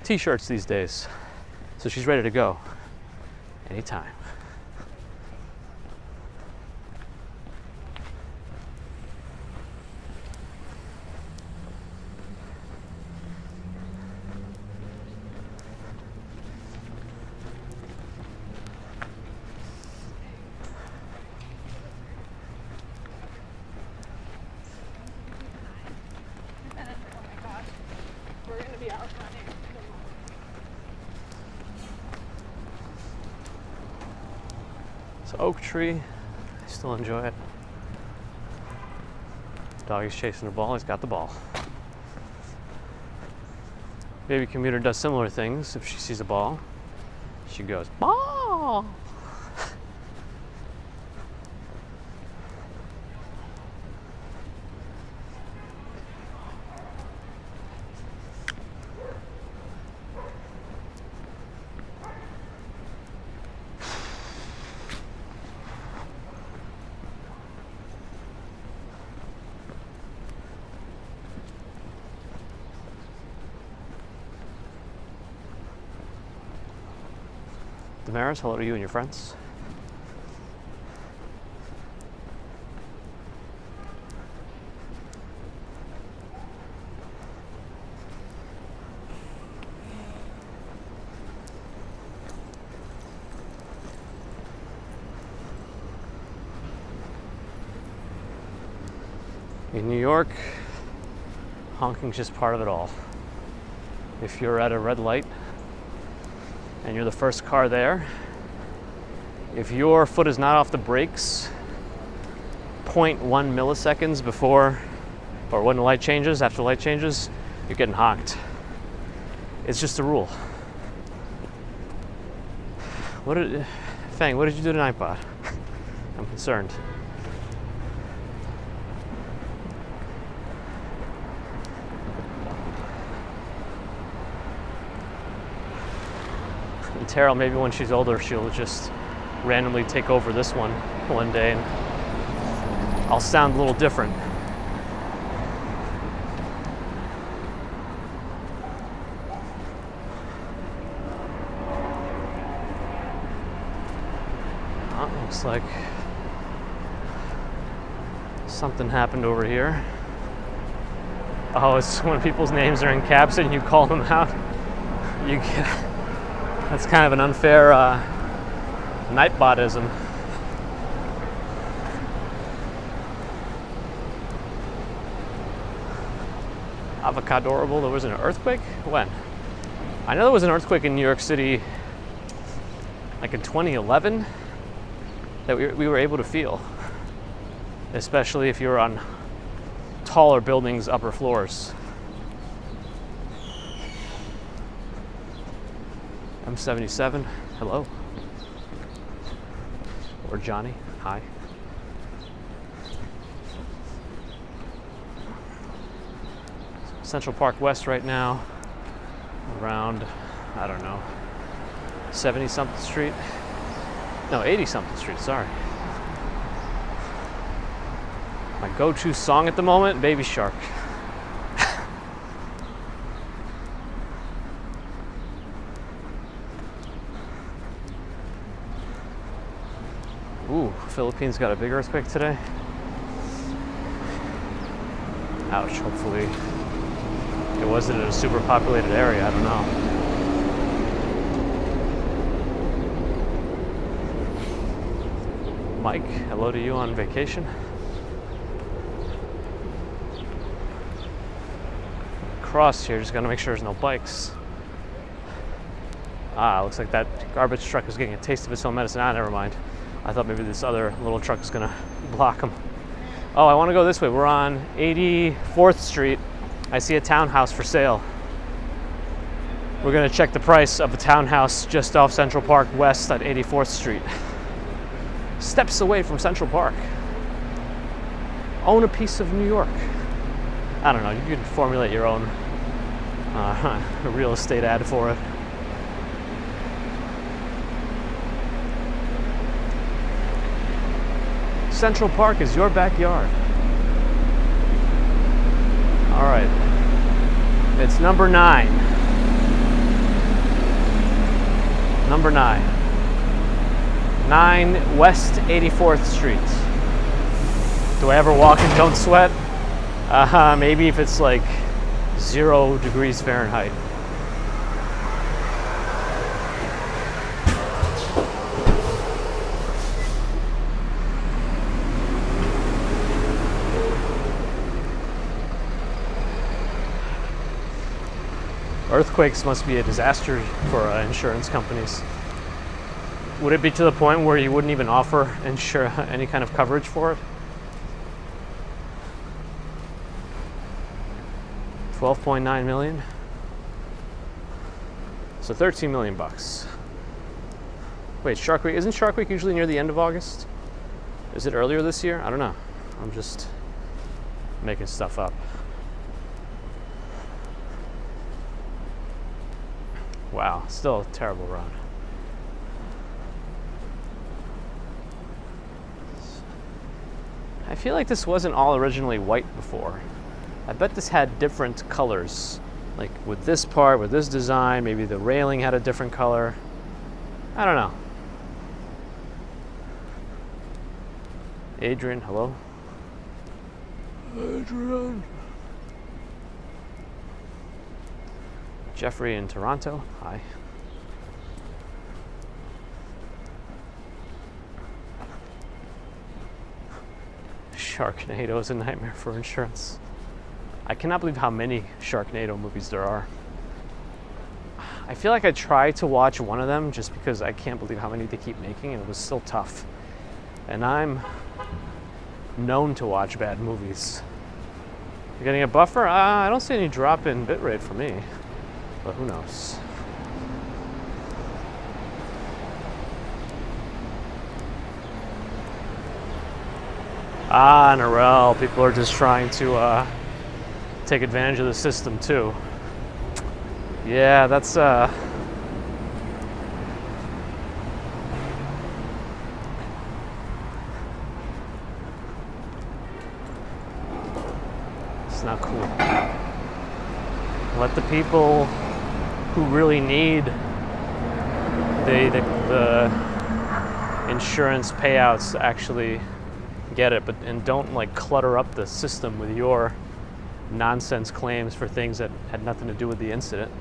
t-shirts these days, so she's ready to go anytime. It's an oak tree. I still enjoy it. Doggy's chasing the ball. He's got the ball. Baby Commuter does similar things. If she sees a ball, she goes, ball! Damaris, hello to you and your friends. In New York, honking's just part of it all. If you're at a red light and you're the first car there, if your foot is not off the brakes 0.1 milliseconds before or when the light changes, after the light changes, you're getting honked. It's just a rule. Fang, what did you do tonight, bud? I'm concerned. And Terrell, maybe when she's older, she'll just randomly take over this one day, and I'll sound a little different. Looks like something happened over here. Oh, it's when people's names are in caps and you call them out. You get, that's kind of an unfair Nightbot-ism. Avocadorable, there was an earthquake? When? I know there was an earthquake in New York City like in 2011 that we were able to feel. Especially if you were on taller buildings' upper floors. M77, hello. Or Johnny, hi. Central Park West right now, around, I don't know, 70-something Street. No, 80-something Street, sorry. My go-to song at the moment, Baby Shark. Ooh, Philippines got a big earthquake today. Ouch, hopefully it wasn't in a super populated area, I don't know. Mike, hello to you on vacation. Cross here, just gotta make sure there's no bikes. Ah, looks like that garbage truck is getting a taste of its own medicine. Ah, never mind. I thought maybe this other little truck is gonna block them. Oh, I wanna go this way. We're on 84th Street. I see a townhouse for sale. We're gonna check the price of a townhouse just off Central Park West at 84th Street. Steps away from Central Park. Own a piece of New York. I don't know, you can formulate your own real estate ad for it. Central Park is your backyard. All right, it's number 9. Number 9. 9 West 84th Street. Do I ever walk and don't sweat? Maybe if it's like 0 degrees Fahrenheit. Earthquakes must be a disaster for insurance companies. Would it be to the point where you wouldn't even offer any kind of coverage for it? 12.9 million. So 13 million bucks. Wait, Shark Week, isn't Shark Week usually near the end of August? Is it earlier this year? I don't know. I'm just making stuff up. Wow, still a terrible run. I feel like this wasn't all originally white before. I bet this had different colors. Like with this part, with this design, maybe the railing had a different color. I don't know. Adrian, hello? Adrian. Jeffrey in Toronto, hi. Sharknado is a nightmare for insurance. I cannot believe how many Sharknado movies there are. I feel like I tried to watch one of them just because I can't believe how many they keep making, and it was still tough. And I'm known to watch bad movies. You're getting a buffer? I don't see any drop in bitrate for me. But who knows? Ah, Narelle. People are just trying to take advantage of the system too. Yeah, that's it's not cool. Let the people who really need the insurance payouts actually get it, and don't like clutter up the system with your nonsense claims for things that had nothing to do with the incident.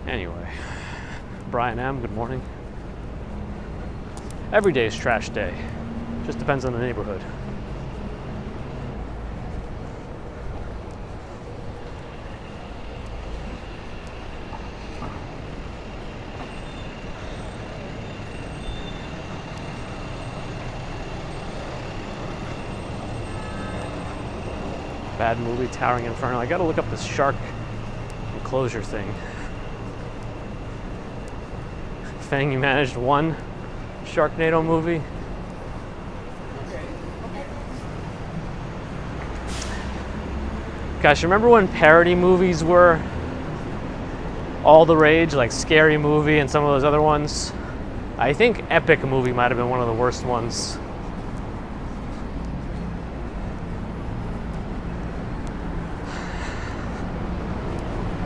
Anyway, Brian M., good morning. Every day is trash day. Just depends on the neighborhood. Bad movie, Towering Inferno. I gotta look up this shark enclosure thing. Fang, you managed one Sharknado movie. Gosh, remember when parody movies were all the rage, like Scary Movie and some of those other ones? I think Epic Movie might have been one of the worst ones.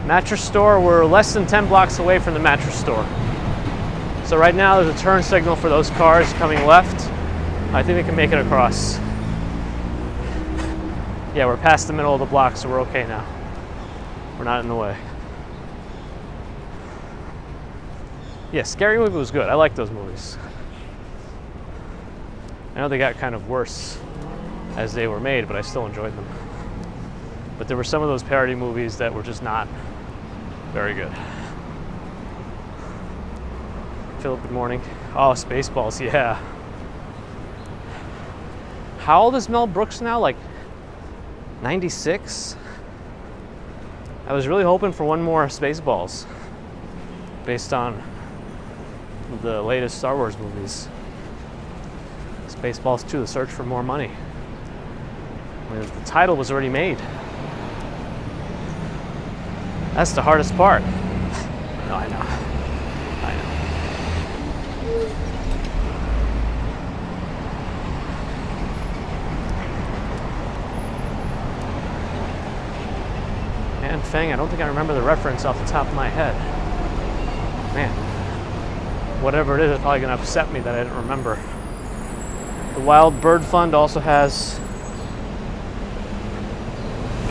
Mattress store, we're less than 10 blocks away from the mattress store. So right now there's a turn signal for those cars coming left. I think they can make it across. Yeah, we're past the middle of the block, so we're okay now. We're not in the way. Yeah, Scary Movie was good. I like those movies. I know they got kind of worse as they were made, but I still enjoyed them. But there were some of those parody movies that were just not very good. Philip, good morning. Oh, Spaceballs, yeah. How old is Mel Brooks now? Like 96? I was really hoping for one more Spaceballs based on the latest Star Wars movies. Spaceballs 2, The Search for More Money. I mean, the title was already made. That's the hardest part. No, I know. I know. And Fang, I don't think I remember the reference off the top of my head. Man, whatever it is, it's probably going to upset me that I didn't remember. The Wild Bird Fund also has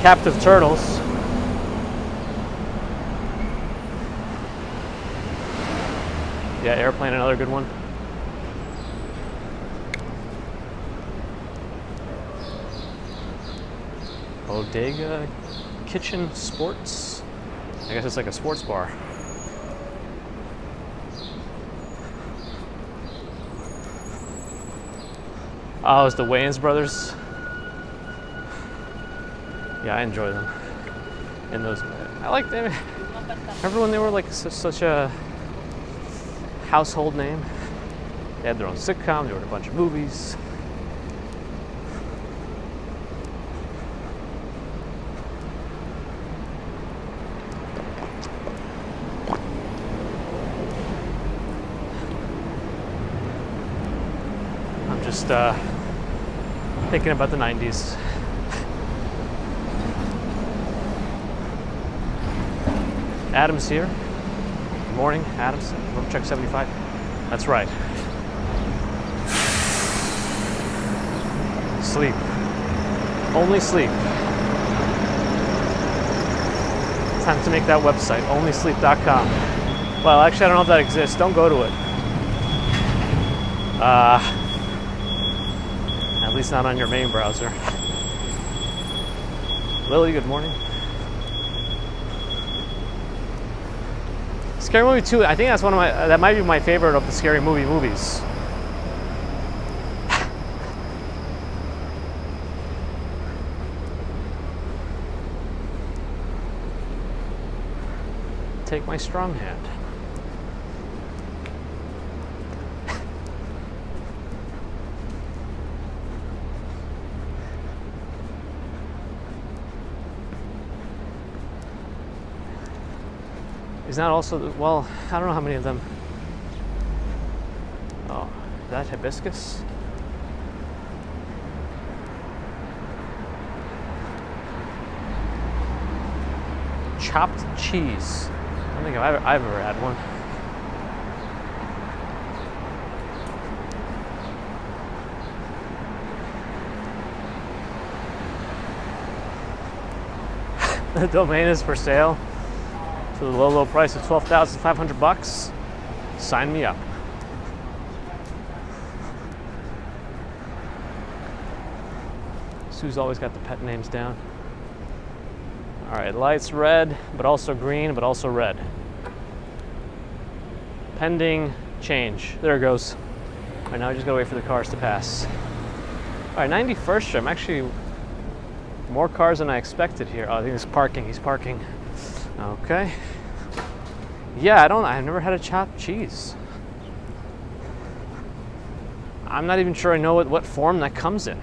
captive turtles. Yeah, Airplane, another good one. Bodega Kitchen Sports. I guess it's like a sports bar. Oh, it's the Wayans brothers. Yeah, I enjoy them. And those, I like them. Remember when they were like such a household name? They had their own sitcom. They were in a bunch of movies. I'm just thinking about the 90s. Adam's here. Good morning, Adam's. Room check 75. That's right. Sleep. Only sleep. Time to make that website, onlysleep.com. Well, actually, I don't know if that exists. Don't go to it. At least not on your main browser. Lily, good morning. Scary Movie 2, I think that's one of my, that might be my favorite of the Scary Movie movies. Take my strong hand. Is that also, well, I don't know how many of them. Oh, is that hibiscus? Chopped cheese. I don't think I've ever had one. The domain is for sale for the low price of $12,500. Sign me up. Sue's always got the pet names down. All right, lights red, but also green, but also red. Pending change. There it goes. All right, now I just gotta wait for the cars to pass. All right, 91st Street. I'm actually More cars than I expected here. Oh, I think he's parking. He's parking. Okay. Yeah, I've never had a chopped cheese. I'm not even sure I know what form that comes in.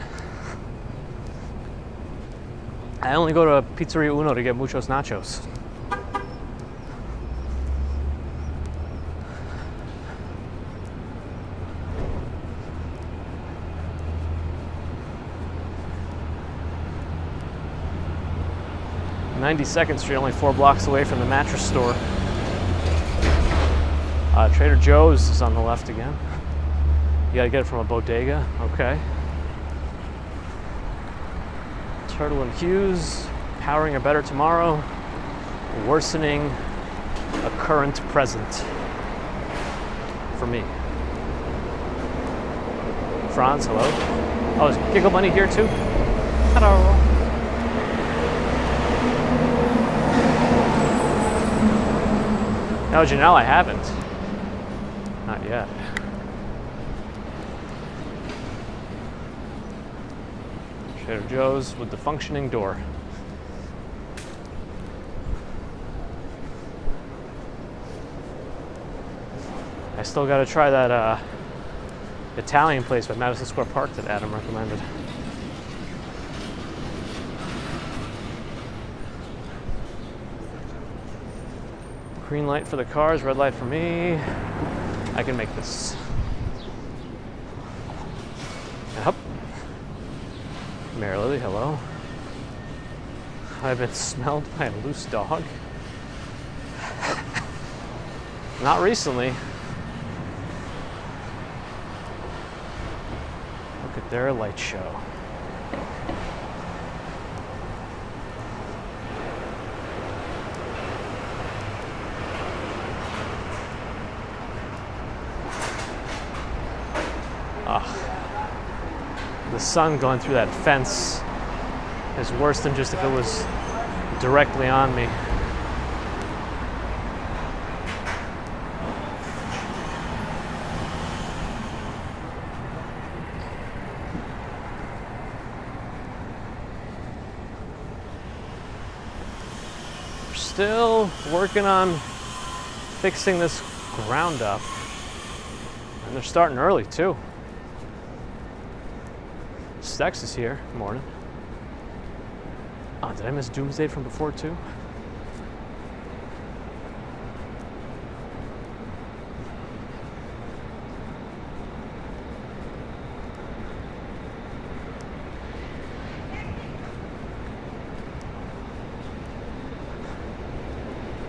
I only go to Pizzeria Uno to get muchos nachos. (92nd Street), only 4 blocks away from the mattress store. Trader Joe's is on the left again. You gotta get it from a bodega. Okay. Turtle and Hughes, powering a better tomorrow, worsening a current present for me. Franz, hello. Oh, is Giggle Bunny here too? Hello. No, Janelle, I haven't. Not yet. Trader Joe's with the functioning door. I still got to try that Italian place by Madison Square Park that Adam recommended. Green light for the cars, red light for me. I can make this. Yep. Mary Lily, hello. I've been smelled by a loose dog. Not recently. Look at their light show. The sun going through that fence is worse than just if it was directly on me. We're still working on fixing this ground up, and they're starting early too. Stex is here. Morning. Oh, did I miss Doomsday from before too?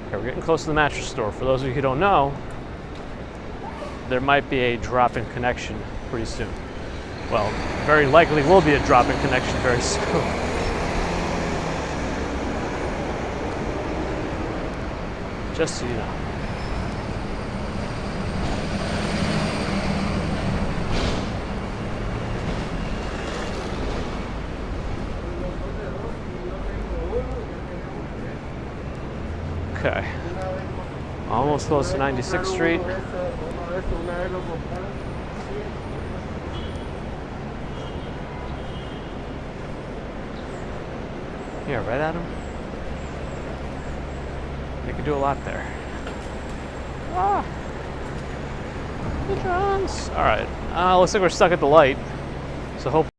Okay, we're getting close to the mattress store. For those of you who don't know, there might be a drop-in connection pretty soon. Well, very likely will be a drop-in connection very soon. Just so you know. Okay. Almost close to 96th Street. Yeah, right, Adam? You could do a lot there. Ah! Neurons! Alright. Looks like we're stuck at the light. So hopefully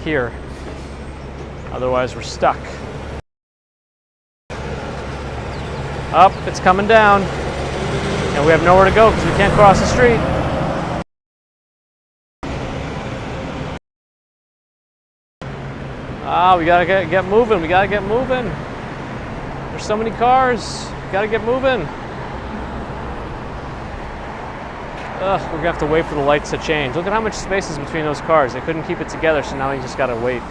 here. Otherwise we're stuck. Up, it's coming down. And we have nowhere to go because we can't cross the street. We gotta get moving. We gotta get moving. There's so many cars. Gotta get moving. We're gonna have to wait for the lights to change. Look at how much space is between those cars. They couldn't keep it together, so now we just gotta wait.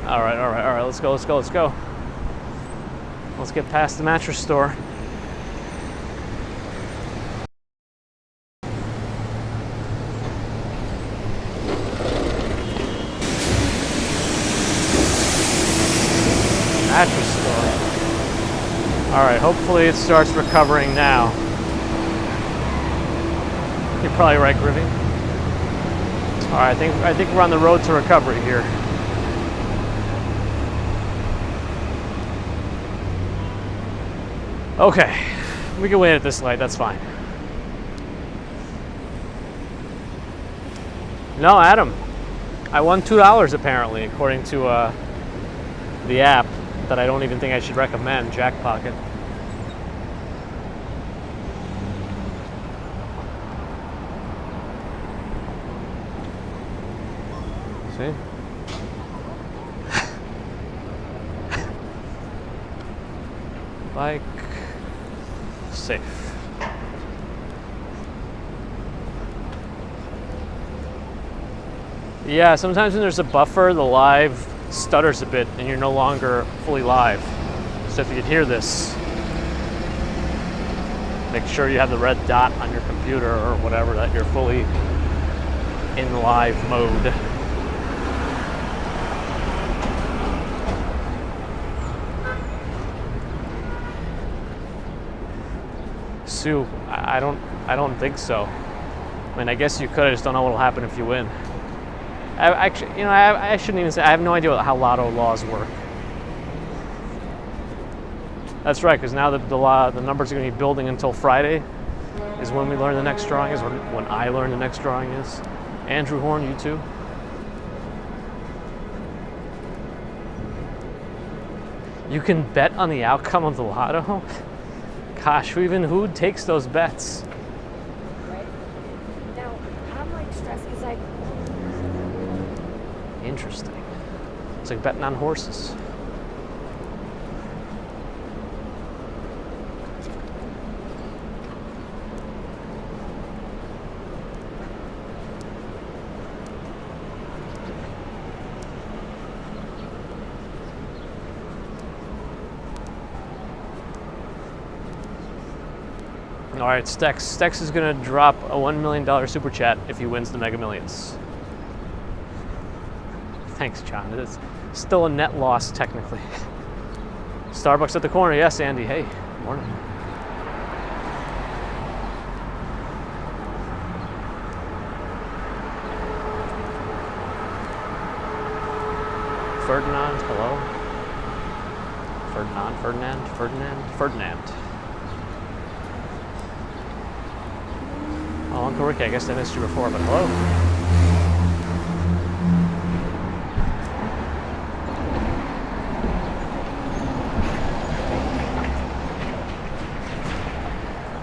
All right. Let's go. Let's get past the mattress store. Mattress store. All right, hopefully it starts recovering now. You're probably right, Groovy. All right, I think we're on the road to recovery here. Okay, we can wait at this light, that's fine. No, Adam, I won $2 apparently, according to the app that I don't even think I should recommend, Jackpocket. See? Bike safe. Yeah, sometimes when there's a buffer, the live stutters a bit and you're no longer fully live. So if you could hear this, make sure you have the red dot on your computer or whatever, that you're fully in live mode. Sue, I don't think so. I mean, I guess you could. I just don't know what'll happen if you win. I shouldn't even say. I have no idea how lotto laws work. That's right, because now the numbers are going to be building until Friday. Is when we learn the next drawing. Is when I learn the next drawing is. Andrew Horn, you too. You can bet on the outcome of the lotto. Gosh, who takes those bets? Right. Now, I'm like stressed because I. Interesting. It's like betting on horses. All right, Stex is going to drop a $1 million super chat if he wins the Mega Millions. Thanks, John. It's still a net loss, technically. Starbucks at the corner. Yes, Andy. Hey, morning. Ferdinand, hello. Ferdinand. Oh, Uncle Ricky, I guess I missed you before, but hello.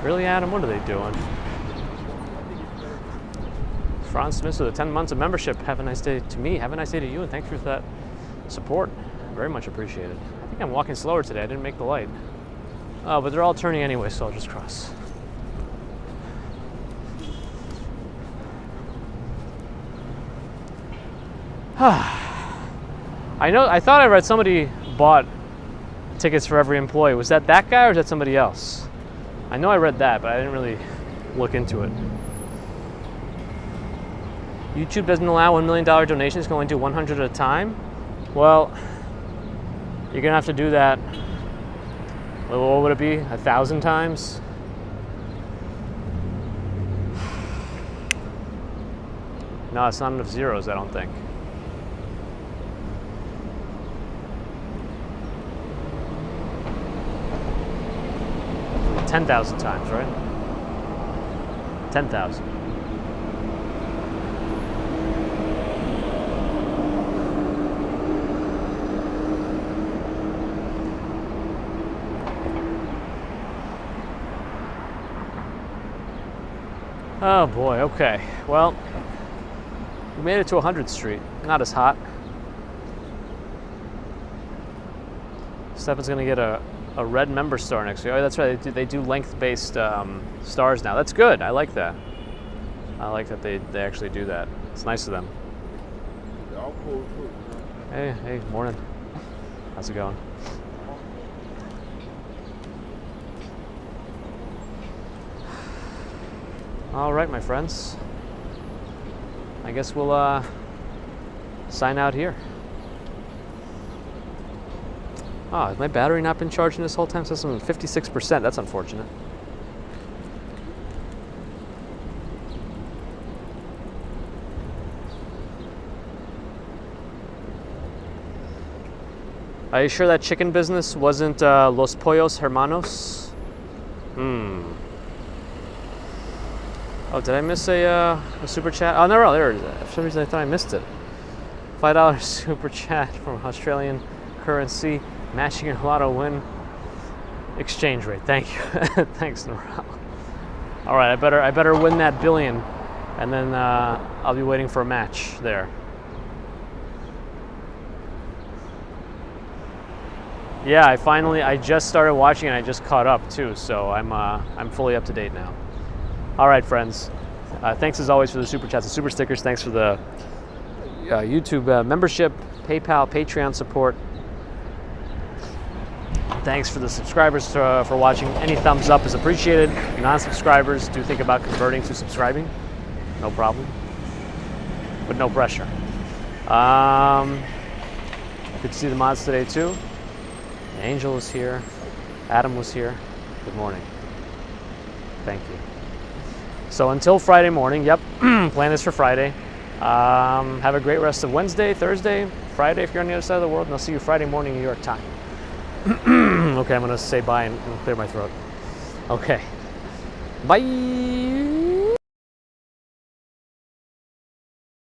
Really, Adam? What are they doing? Franz Smith with the 10 months of membership. Have a nice day to me. Have a nice day to you, and thanks for that support. Very much appreciated. I think I'm walking slower today. I didn't make the light. Oh, but they're all turning anyway, so I'll just cross. I thought I read somebody bought tickets for every employee. Was that guy or is that somebody else? I know I read that, but I didn't really look into it. YouTube doesn't allow $1 million donations, can only do 100 at a time. Well, you're gonna have to do that. What would it be? 1,000 times? No, it's not enough zeros, I don't think. 10,000 times, right? 10,000. Oh boy, okay. Well, we made it to 100th Street. Not as hot. Stefan's gonna get a red member star next week. Oh, that's right. They do length-based stars now. That's good. I like that. I like that they actually do that. It's nice of them. Hey, morning. How's it going? All right, my friends. I guess we'll sign out here. Oh, has my battery not been charging this whole time? It says I'm at 56%. That's unfortunate. Are you sure that chicken business wasn't Los Pollos Hermanos? Oh, did I miss a super chat? Oh, no, there it is. For some reason I thought I missed it. $5 super chat from Australian currency, matching your lotto win exchange rate. Thank you. Thanks, Noral. All right, I better win that billion, and then I'll be waiting for a match there. Yeah, I just started watching and I just caught up too, so I'm fully up to date now. All right, friends. Thanks as always for the super chats and super stickers. Thanks for the YouTube membership, PayPal, Patreon support. Thanks for the subscribers for watching. Any thumbs up is appreciated. Non-subscribers, do think about converting to subscribing. No problem, but no pressure. Good to see the mods today too. Angel was here. Adam was here. Good morning. Thank you. So until Friday morning, yep, plan is for Friday. Have a great rest of Wednesday, Thursday, Friday if you're on the other side of the world, and I'll see you Friday morning New York time. Okay, I'm going to say bye and clear my throat. Okay. Bye.